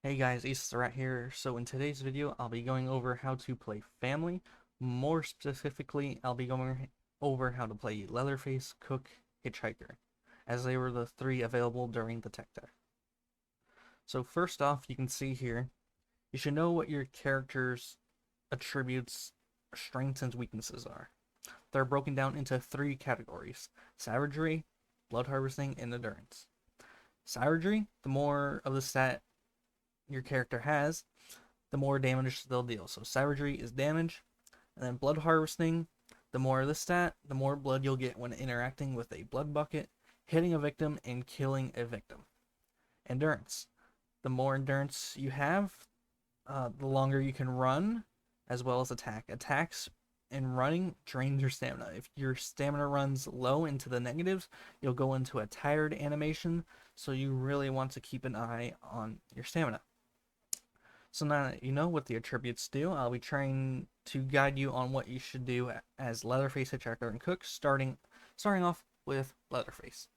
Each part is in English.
Hey guys, Ace the Rat here. So in today's video, I'll be going over how to play Family. More specifically, I'll be going over how to play Leatherface, Cook, Hitchhiker, as they were the three available during the tech deck. So first off, you can see here, you should know what your character's attributes, strengths, and weaknesses are. They're broken down into three categories: savagery, blood harvesting, and endurance. Savagery, the more of the stat your character has, the more damage they'll deal. So savagery is damage, and then blood harvesting, the more of the stat, the more blood you'll get when interacting with a blood bucket, hitting a victim, and killing a victim. Endurance, the more endurance you have, the longer you can run, as well as attack. Attacks and running drains your stamina. If your stamina runs low into the negatives, you'll go into a tired animation, so you really want to keep an eye on your stamina. So now that you know what the attributes do, I'll be trying to guide you on what you should do as Leatherface, Hitchhiker, and Cook, starting off with Leatherface.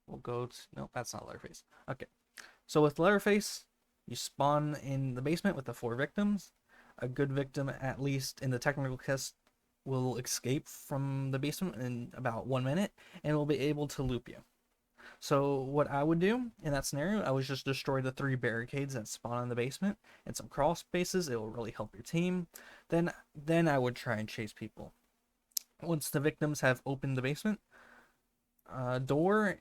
We'll go to, no, that's not Leatherface. Okay, so with Leatherface, you spawn in the basement with the 4 victims. A good victim, at least in the technical test, will escape from the basement in about 1 minute and will be able to loop you. So what I would do in that scenario, I would just destroy the 3 barricades that spawn in the basement and some crawl spaces. It will really help your team. Then I would try and chase people. Once the victims have opened the basement door,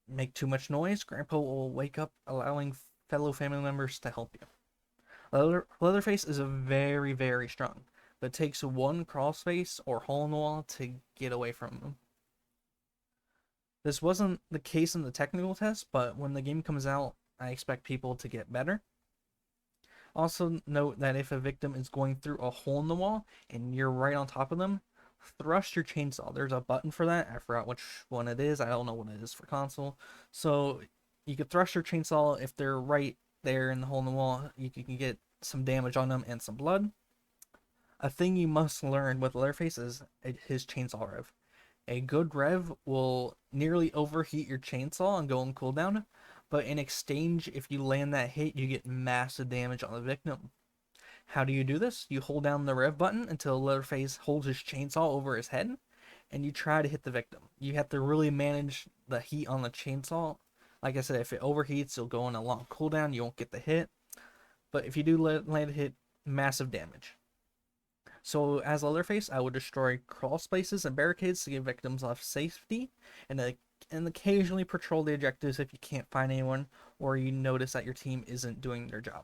make too much noise, Grandpa will wake up, allowing fellow family members to help you. Leatherface is a very, very strong, but it takes 1 crawl space or hole in the wall to get away from him. This wasn't the case in the technical test, but when the game comes out, I expect people to get better. Also note that if a victim is going through a hole in the wall and you're right on top of them, thrust your chainsaw. There's a button for that. I forgot which one it is. I don't know what it is for console. So you could thrust your chainsaw if they're right there in the hole in the wall. You can get some damage on them and some blood. A thing you must learn with Leatherface is his chainsaw rev. A good rev will nearly overheat your chainsaw and go on cooldown, but in exchange, if you land that hit, you get massive damage on the victim. How do you do this? You hold down the rev button until Leatherface holds his chainsaw over his head, and you try to hit the victim. You have to really manage the heat on the chainsaw. Like I said, if it overheats, you'll go on a long cooldown, you won't get the hit. But if you do land a hit, massive damage. So as Leatherface, I would destroy crawl spaces and barricades to give victims left safety, and occasionally patrol the objectives if you can't find anyone or you notice that your team isn't doing their job.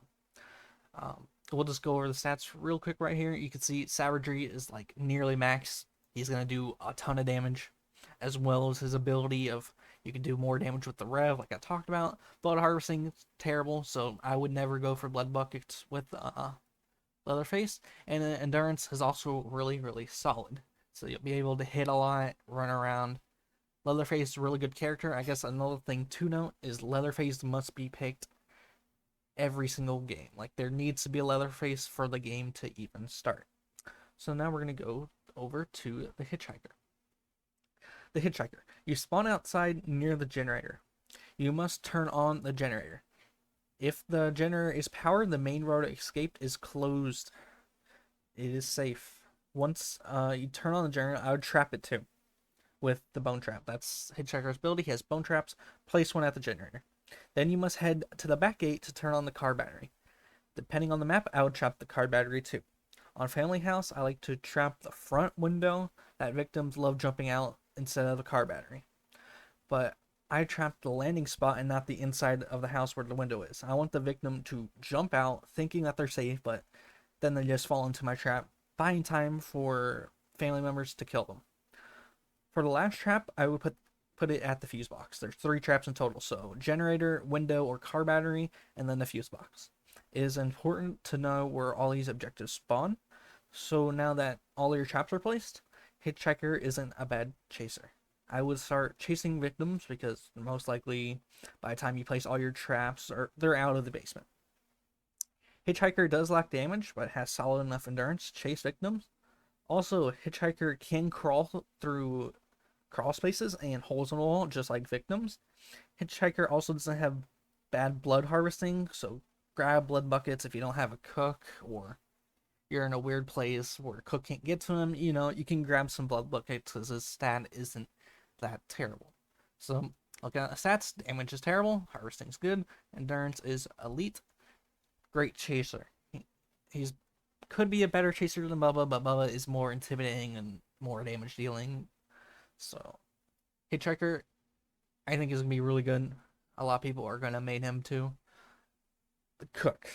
We'll just go over the stats real quick right here. You can see Savagery is like nearly max. He's going to do a ton of damage, as well as his ability of you can do more damage with the rev, like I talked about. Blood harvesting is terrible, so I would never go for blood buckets with Leatherface, and endurance is also really, really solid. So you'll be able to hit a lot, run around. Leatherface is a really good character. I guess another thing to note is Leatherface must be picked every single game. Like, there needs to be a Leatherface for the game to even start. So now we're going to go over to the Hitchhiker. The Hitchhiker. You spawn outside near the generator. You must turn on the generator. If the generator is powered, the main road to escape is closed. It is safe. Once you turn on the generator, I would trap it too with the bone trap. That's Hitchhiker's ability. He has bone traps. Place one at the generator. Then you must head to the back gate to turn on the car battery. Depending on the map, I would trap the car battery too. On Family House, I like to trap the front window that victims love jumping out instead of the car battery. But I trapped the landing spot and not the inside of the house where the window is. I want the victim to jump out thinking that they're safe, but then they just fall into my trap, buying time for family members to kill them. For the last trap, I would put it at the fuse box. There's 3 traps in total, so generator, window, or car battery, and then the fuse box. It is important to know where all these objectives spawn, so now that all your traps are placed, Hitchhiker isn't a bad chaser. I would start chasing victims because most likely by the time you place all your traps, they're out of the basement. Hitchhiker does lack damage, but has solid enough endurance to chase victims. Also, Hitchhiker can crawl through crawl spaces and holes in the wall just like victims. Hitchhiker also doesn't have bad blood harvesting, so grab blood buckets if you don't have a cook, or you're in a weird place where a cook can't get to him. You can grab some blood buckets because his stat isn't that terrible. So, look at stats. Damage is terrible. Harvesting's good. Endurance is elite. Great chaser. He's could be a better chaser than Bubba, but Bubba is more intimidating and more damage dealing. So, Hitchhiker, I think is gonna be really good. A lot of people are gonna main him too. The cook,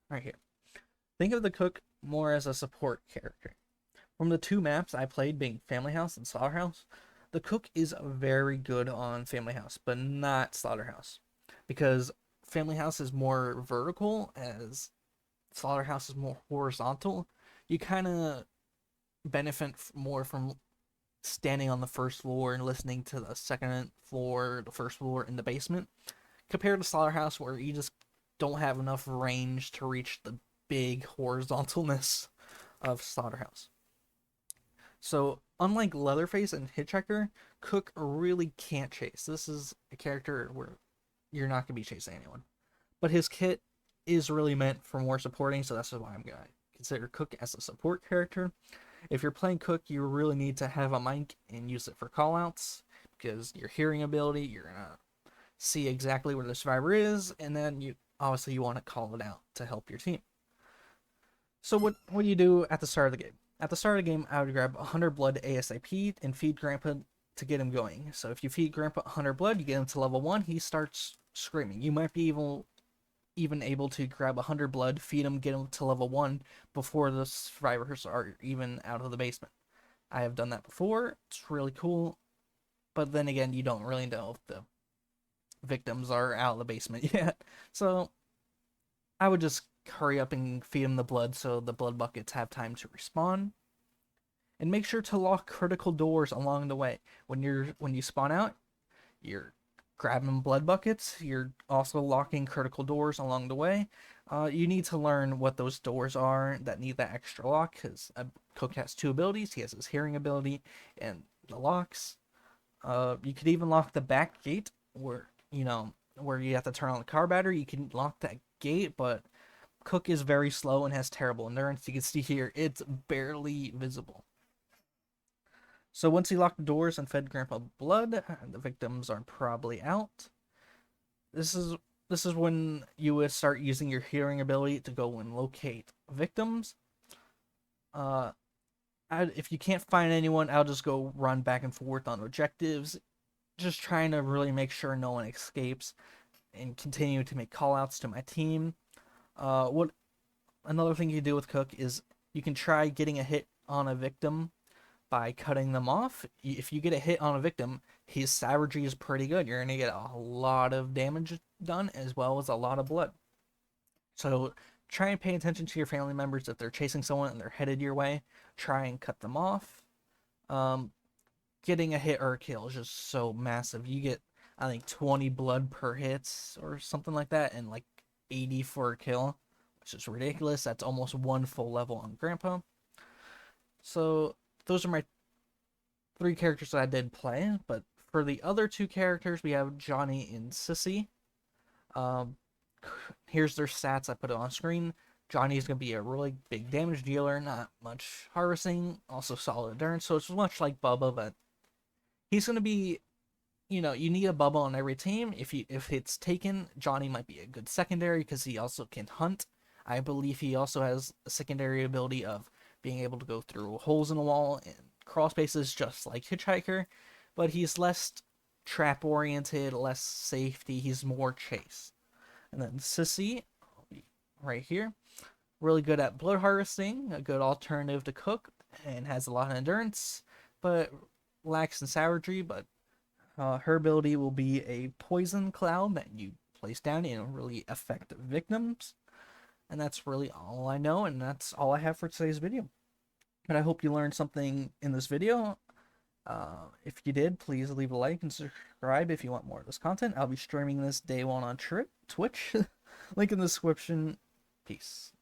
right here. Think of the cook more as a support character. From the two maps I played, being Family House and Slaughterhouse, the cook is very good on Family House, but not Slaughterhouse, because Family House is more vertical, as Slaughterhouse is more horizontal. You kind of benefit more from standing on the first floor and listening to the second floor, the first floor, in the basement, compared to Slaughterhouse, where you just don't have enough range to reach the big horizontalness of Slaughterhouse. So, unlike Leatherface and Hitchhiker, Cook really can't chase. This is a character where you're not going to be chasing anyone. But his kit is really meant for more supporting, so that's why I'm going to consider Cook as a support character. If you're playing Cook, you really need to have a mic and use it for callouts, because your hearing ability, you're going to see exactly where the survivor is, and then you want to call it out to help your team. So what do you do at the start of the game? At the start of the game, I would grab 100 blood ASAP and feed Grandpa to get him going. So if you feed Grandpa 100 blood, you get him to level 1, he starts screaming. You might be even able to grab 100 blood, feed him, get him to level 1 before the survivors are even out of the basement. I have done that before. It's really cool. But then again, you don't really know if the victims are out of the basement yet. So I would just hurry up and feed them the blood so the blood buckets have time to respawn. And make sure to lock critical doors along the way. When you spawn out, you're grabbing blood buckets. You're also locking critical doors along the way. You need to learn what those doors are that need that extra lock, because Cook has two abilities. He has his hearing ability and the locks. You could even lock the back gate where you have to turn on the car battery. You can lock that gate, but Cook is very slow and has terrible endurance. You can see here, it's barely visible. So once he locked the doors and fed Grandpa blood, the victims are probably out. This is when you would start using your hearing ability to go and locate victims. If you can't find anyone, I'll just go run back and forth on objectives, just trying to really make sure no one escapes and continue to make callouts to my team. What Another thing you can do with Cook is you can try getting a hit on a victim by cutting them off. If you get a hit on a victim, his savagery is pretty good. You're going to get a lot of damage done as well as a lot of blood. So try and pay attention to your family members. If they're chasing someone and they're headed your way, try and cut them off. Getting a hit or a kill is just so massive. You get, I think, 20 blood per hits or something like that, and like 80 for a kill, which is ridiculous. That's almost one full level on Grandpa. So those are my 3 characters that I did play. But for the other 2 characters, we have Johnny and Sissy. Here's their stats. I put it on screen. Johnny's going to be a really big damage dealer, not much harvesting, also solid endurance. So it's much like Bubba, but he's going to be, you need a Bubba on every team. If it's taken, Johnny might be a good secondary because he also can hunt. I believe he also has a secondary ability of being able to go through holes in the wall and crawl spaces just like Hitchhiker, but he's less trap oriented, less safety. He's more chase. And then Sissy, right here, really good at blood harvesting, a good alternative to Cook, and has a lot of endurance, but lacks in savagery. But her ability will be a poison cloud that you place down and really affect victims. And that's really all I know, and that's all I have for today's video. But I hope you learned something in this video. If you did, please leave a like and subscribe if you want more of this content. I'll be streaming this day one on Twitch. Link in the description. Peace.